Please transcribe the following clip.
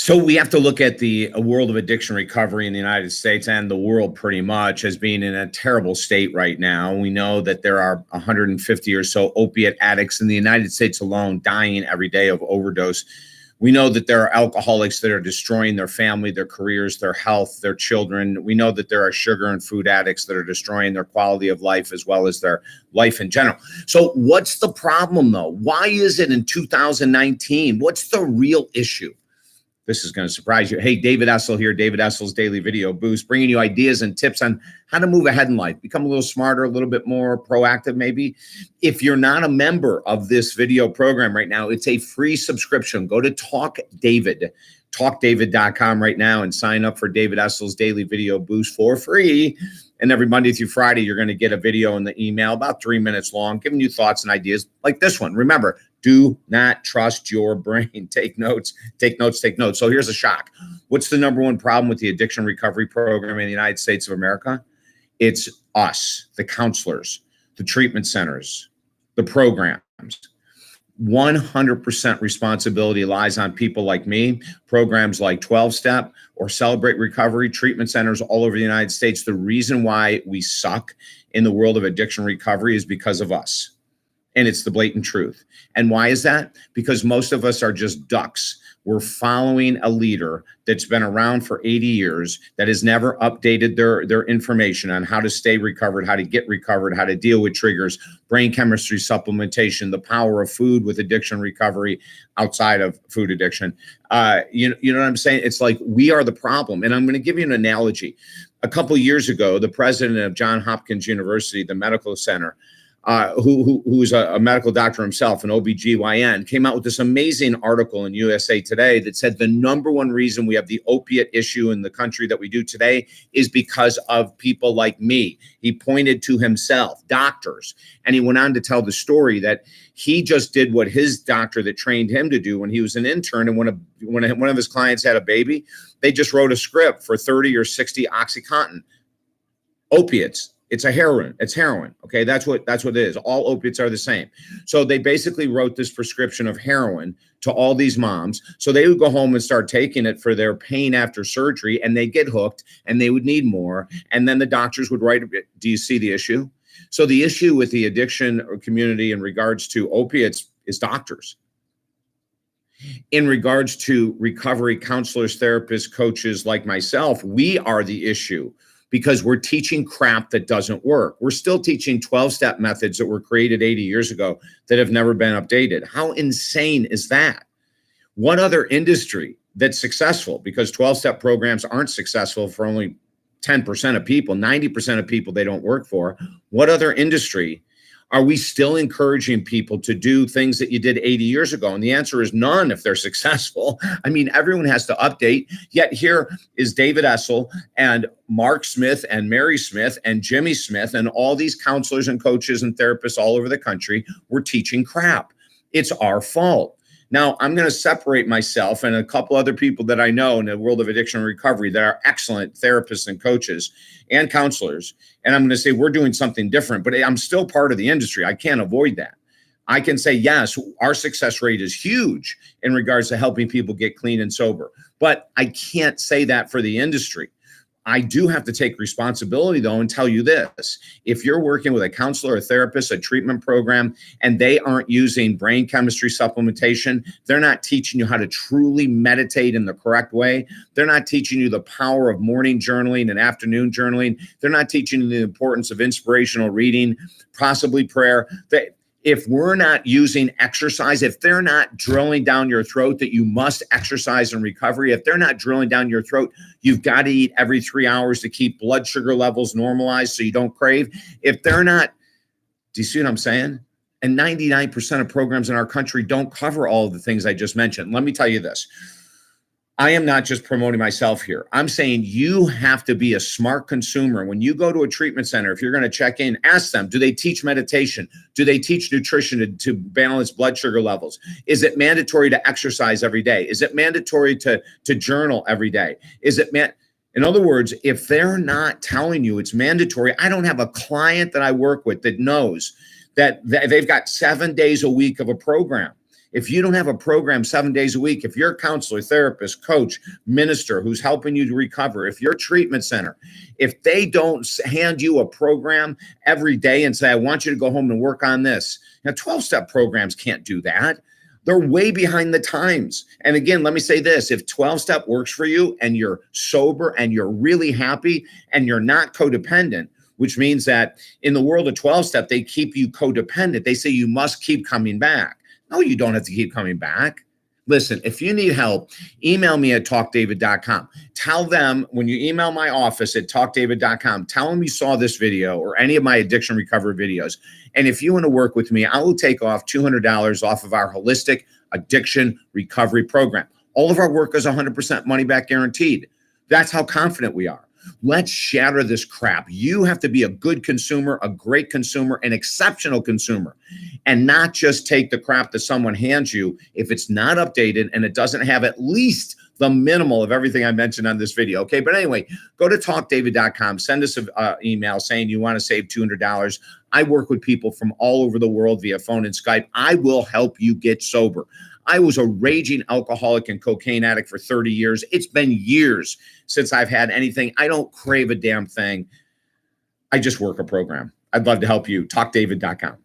So we have to look at the world of addiction recovery in the United States and the world pretty much as being in a terrible state right now. We know that there are 150 or so opiate addicts in the United States alone dying every day of overdose. We know that there are alcoholics that are destroying their family, their careers, their health, their children. We know that there are sugar and food addicts that are destroying their quality of life as well as their life in general. So what's the problem though? Why is it in 2019? What's the real issue? This is going to surprise you. Hey, David Essel here, David Essel's Daily Video Boost, bringing you ideas and tips on how to move ahead in life, become a little smarter, a little bit more proactive maybe. If you're not a member of this video program right now, it's a free subscription. Go to talkdavid.com right now and sign up for David Essel's Daily Video Boost for free. And every Monday through Friday, you're going to get a video in the email, about 3 minutes long, giving you thoughts and ideas like this one. Remember, do not trust your brain. Take notes, take notes, take notes. So here's a shock. What's the number one problem with the addiction recovery program in the United States of America? It's us, the counselors, the treatment centers, the programs. 100% responsibility lies on people like me, programs like 12-Step or Celebrate Recovery, treatment centers all over the United States. The reason why we suck in the world of addiction recovery is because of us. And it's the blatant truth. And why is that? Because most of us are just ducks. We're following a leader that's been around for 80 years that has never updated their information on how to stay recovered, how to get recovered, how to deal with triggers, brain chemistry supplementation, the power of food with addiction recovery outside of food addiction. You know what I'm saying? It's like we are the problem. And I'm going to give you an analogy. A couple of years ago, the president of Johns Hopkins University, the medical center, who's a medical doctor himself, an OBGYN, came out with this amazing article in USA Today that said the number one reason we have the opiate issue in the country that we do today is because of people like me. He pointed to himself, doctors, and he went on to tell the story that he just did what his doctor that trained him to do when he was an intern. And when one of his clients had a baby, they just wrote a script for 30 or 60 OxyContin, opiates. It's heroin. Okay, that's what it is. All opiates are the same. So they basically wrote this prescription of heroin to all these moms. So they would go home and start taking it for their pain after surgery, and they get hooked, and they would need more. And then the doctors would write. Do you see the issue? So the issue with the addiction community in regards to opiates is doctors. In regards to recovery counselors, therapists, coaches like myself, we are the issue. Because we're teaching crap that doesn't work. We're still teaching 12-step methods that were created 80 years ago that have never been updated. How insane is that? What other industry that's successful? Because 12-step programs aren't successful for only 10% of people, 90% of people they don't work for. What other industry are we still encouraging people to do things that you did 80 years ago? And the answer is none if they're successful. I mean, everyone has to update. Yet here is David Essel and Mark Smith and Mary Smith and Jimmy Smith and all these counselors and coaches and therapists all over the country. We're teaching crap. It's our fault. Now, I'm going to separate myself and a couple other people that I know in the world of addiction and recovery that are excellent therapists and coaches and counselors. And I'm going to say we're doing something different, but I'm still part of the industry. I can't avoid that. I can say, yes, our success rate is huge in regards to helping people get clean and sober, but I can't say that for the industry. I do have to take responsibility, though, and tell you this. If you're working with a counselor, a therapist, a treatment program, and they aren't using brain chemistry supplementation, they're not teaching you how to truly meditate in the correct way. They're not teaching you the power of morning journaling and afternoon journaling. They're not teaching you the importance of inspirational reading, possibly prayer. If we're not using exercise, if they're not drilling down your throat that you must exercise in recovery, if they're not drilling down your throat, you've got to eat every 3 hours to keep blood sugar levels normalized so you don't crave. If they're not, do you see what I'm saying? And 99% of programs in our country don't cover all of the things I just mentioned. Let me tell you this. I am not just promoting myself here. I'm saying you have to be a smart consumer. When you go to a treatment center, if you're going to check in, ask them, do they teach meditation? Do they teach nutrition to balance blood sugar levels? Is it mandatory to exercise every day? Is it mandatory to journal every day? In other words, if they're not telling you it's mandatory, I don't have a client that I work with that knows that they've got 7 days a week of a program. If you don't have a program 7 days a week, if you're a counselor, therapist, coach, minister who's helping you to recover, if you're a treatment center, if they don't hand you a program every day and say, I want you to go home and work on this. Now, 12-step programs can't do that. They're way behind the times. And again, let me say this, if 12-step works for you and you're sober and you're really happy and you're not codependent, which means that in the world of 12-step, they keep you codependent. They say you must keep coming back. No, you don't have to keep coming back. Listen, if you need help, email me at talkdavid.com. Tell them when you email my office at talkdavid.com, tell them you saw this video or any of my addiction recovery videos. And if you want to work with me, I will take off $200 off of our holistic addiction recovery program. All of our work is 100% money back guaranteed. That's how confident we are. Let's shatter this crap. You have to be a good consumer, a great consumer, an exceptional consumer, and not just take the crap that someone hands you if it's not updated and it doesn't have at least the minimal of everything I mentioned on this video. Okay. But anyway, go to talkdavid.com, send us an email saying you want to save $200. I work with people from all over the world via phone and Skype. I will help you get sober. I was a raging alcoholic and cocaine addict for 30 years. It's been years since I've had anything. I don't crave a damn thing. I just work a program. I'd love to help you. Talkdavid.com.